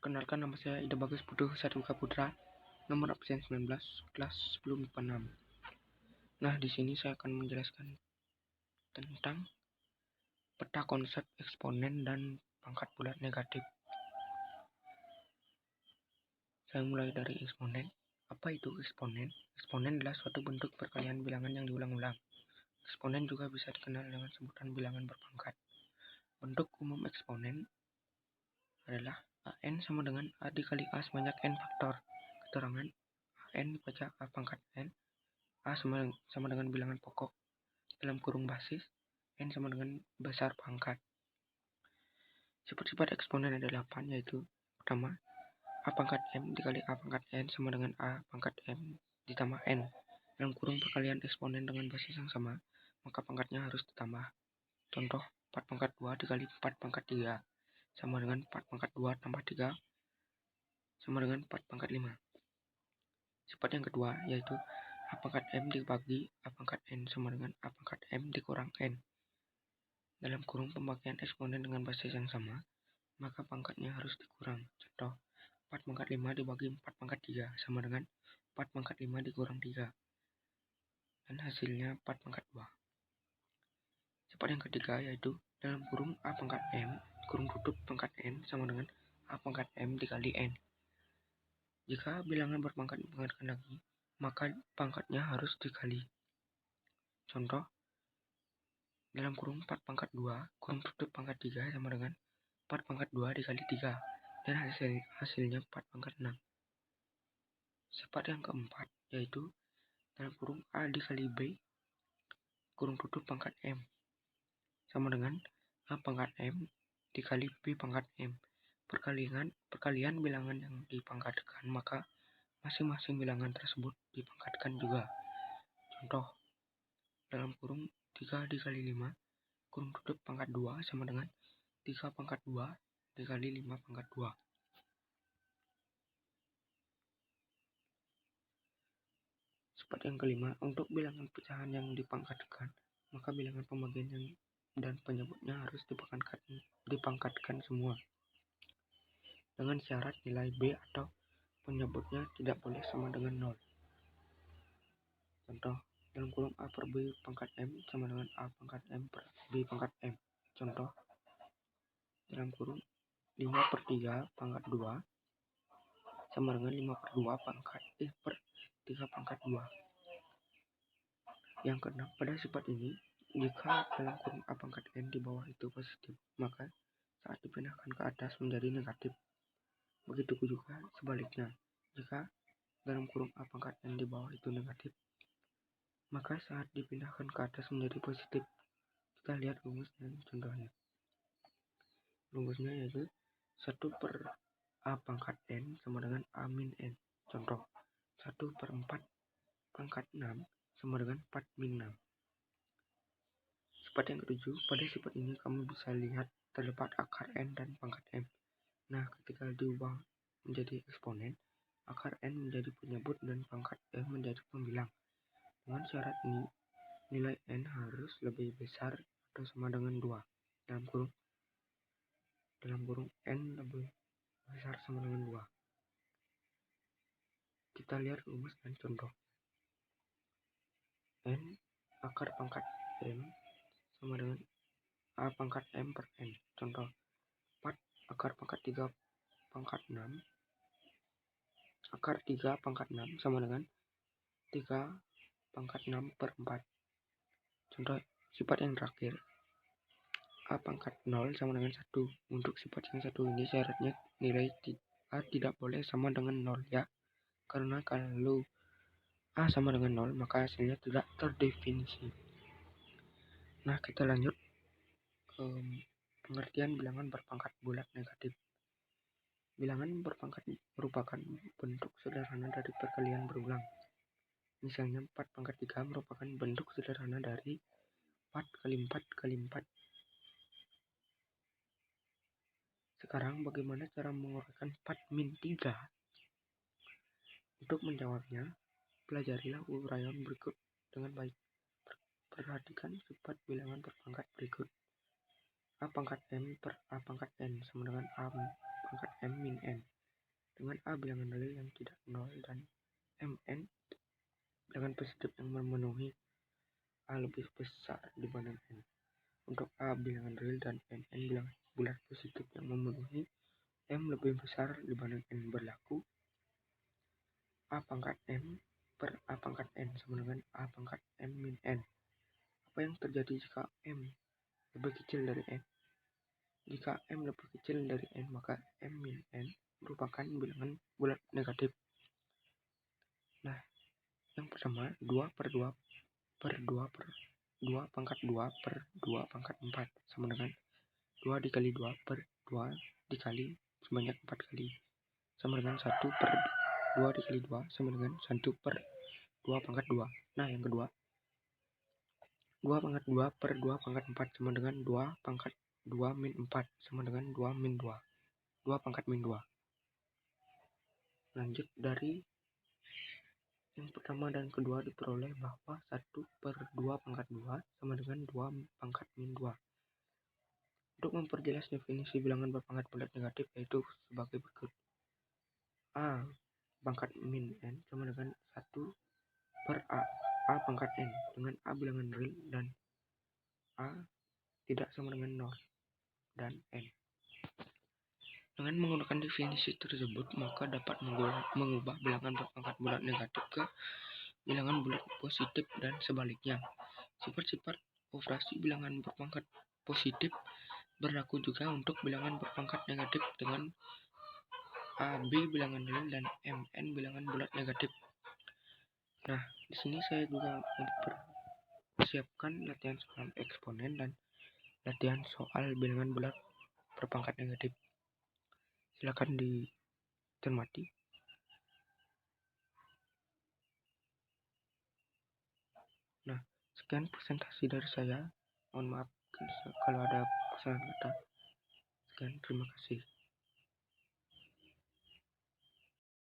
Perkenalkan, nama saya Ida Bagus Putu Satwika Putra, nomor absen 19, kelas 10 MIPA 6. Nah, di sini saya akan menjelaskan tentang peta konsep eksponen dan pangkat bulat negatif. Saya mulai dari eksponen. Apa itu eksponen? Eksponen adalah suatu bentuk perkalian bilangan yang diulang-ulang. Eksponen juga bisa dikenal dengan sebutan bilangan berpangkat. Bentuk umum eksponen adalah AN sama dengan A dikali A sebanyak N faktor. Keterangan AN dibaca A pangkat N. A sama dengan bilangan pokok dalam kurung basis, N sama dengan besar pangkat. Sifat-sifat eksponen ada 8, yaitu pertama, A pangkat M dikali A pangkat N sama dengan A pangkat M ditambah N. Dalam kurung perkalian eksponen dengan basis yang sama, maka pangkatnya harus ditambah. Contoh, 4 pangkat 2 dikali 4 pangkat 3 sama dengan 4 pangkat 2 tambah 3 sama dengan 4 pangkat 5. Sifat yang kedua yaitu A pangkat M dibagi A pangkat N sama dengan A pangkat M dikurang N. Dalam kurung pembagian eksponen dengan basis yang sama, maka pangkatnya harus dikurang. Contoh, 4 pangkat 5 dibagi 4 pangkat 3 sama dengan 4 pangkat 5 dikurang 3. Dan hasilnya 4 pangkat 2. Sifat yang ketiga yaitu dalam kurung A pangkat M, kurung tutup pangkat N sama dengan A pangkat M dikali N. Jika bilangan berpangkat dipangkatkan lagi, maka pangkatnya harus dikali. Contoh, dalam kurung 4 pangkat 2, kurung tutup pangkat 3 sama dengan 4 pangkat 2 dikali 3, dan hasilnya 4 pangkat 6. Sifat yang keempat yaitu dalam kurung A dikali B, kurung tutup pangkat M, sama dengan A pangkat M dikali B pangkat M. Perkalian bilangan yang dipangkatkan, maka masing-masing bilangan tersebut dipangkatkan juga. Contoh, dalam kurung 3 dikali 5, kurung tutup pangkat 2 sama dengan 3 pangkat 2 dikali 5 pangkat 2. Sifat yang kelima, untuk bilangan pecahan yang dipangkatkan, maka bilangan pembagian dan penyebutnya harus dipangkatkan semua. Dengan syarat nilai B atau penyebutnya tidak boleh sama dengan 0. Contoh, dalam kurung A per B pangkat M sama dengan A pangkat M per B pangkat M. Contoh, dalam kurung 5 per 3 pangkat 2 sama dengan 5 per 2 pangkat per 3 pangkat 2. Yang keenam, pada sifat ini, jika dalam kurung A pangkat N di bawah itu positif, maka saat dipindahkan ke atas menjadi negatif. Begitu juga sebaliknya, jika dalam kurung A pangkat N di bawah itu negatif, maka saat dipindahkan ke atas menjadi positif. Kita lihat rumus dan contohnya. Rumusnya yaitu 1 per A pangkat N sama dengan A min N. Contoh, 1 per 4 pangkat 6 sama dengan 4 min 6. Sifat yang ketujuh, pada sifat ini kamu bisa lihat terdapat akar N dan pangkat M. Nah, ketika diubah menjadi eksponen, akar N menjadi penyebut dan pangkat M menjadi pembilang. Dengan syarat ini, nilai N harus lebih besar atau sama dengan 2. Dalam kurung N lebih besar sama dengan 2. Kita lihat rumus dan contoh. N akar pangkat M sama dengan A pangkat M per N. Contoh, 4 akar pangkat 3 pangkat 6 akar 3 pangkat 6 sama dengan 3 pangkat 6 per 4. Contoh sifat yang terakhir, A pangkat 0 sama dengan 1. Untuk sifat yang satu ini syaratnya nilai A tidak boleh sama dengan 0 ya. Karena kalau A sama dengan 0 maka hasilnya tidak terdefinisi. Nah, kita lanjut ke pengertian bilangan berpangkat bulat negatif. Bilangan berpangkat merupakan bentuk sederhana dari perkalian berulang. Misalnya 4 pangkat 3 merupakan bentuk sederhana dari 4 kali 4 kali 4. Sekarang bagaimana cara menguraikan 4 min 3? Untuk menjawabnya, pelajarilah uraian berikut dengan baik. Perhatikan sifat bilangan berpangkat berikut. A pangkat M per A pangkat N sama dengan A pangkat M min N. dengan A bilangan real yang tidak nol dan Mn bilangan positif yang memenuhi A lebih besar dibanding N. Untuk A bilangan real dan Mn bilangan bulat positif yang memenuhi M lebih besar dibanding N, berlaku A pangkat M per A pangkat N sama dengan A pangkat M min N. Apa yang terjadi jika M lebih kecil dari N? Jika M lebih kecil dari N, maka M min N merupakan bilangan bulat negatif. Nah, yang pertama, 2 per 2 per 2 per 2 pangkat 2 per 2 pangkat 4 sama dengan 2 dikali 2 per 2 dikali sebanyak 4 kali sama dengan 1 per 2 dikali 2 sama dengan 1 per 2 pangkat 2. Nah, yang kedua, 2 pangkat 2 per 2 pangkat 4 sama dengan 2 pangkat 2 min 4 sama dengan 2 min 2. 2 pangkat min 2. Lanjut dari yang pertama dan kedua diperoleh bahwa 1 per 2 pangkat 2 sama dengan 2 pangkat min 2. Untuk memperjelas definisi bilangan berpangkat bulat negatif yaitu sebagai berikut. A pangkat min N sama dengan 1 per A pangkat N dengan A bilangan real dan A tidak sama dengan 0 dan N. Dengan menggunakan definisi tersebut, maka dapat mengubah bilangan berpangkat bulat negatif ke bilangan bulat positif dan sebaliknya. Sifat-sifat operasi bilangan berpangkat positif berlaku juga untuk bilangan berpangkat negatif dengan AB bilangan real dan MN bilangan bulat negatif. Nah, di sini saya juga mempersiapkan latihan soal eksponen dan latihan soal bilangan bulat berpangkat negatif. Silakan dicermati. Nah, sekian presentasi dari saya. Mohon maaf kalau ada kesalahan kata. Sekian, terima kasih.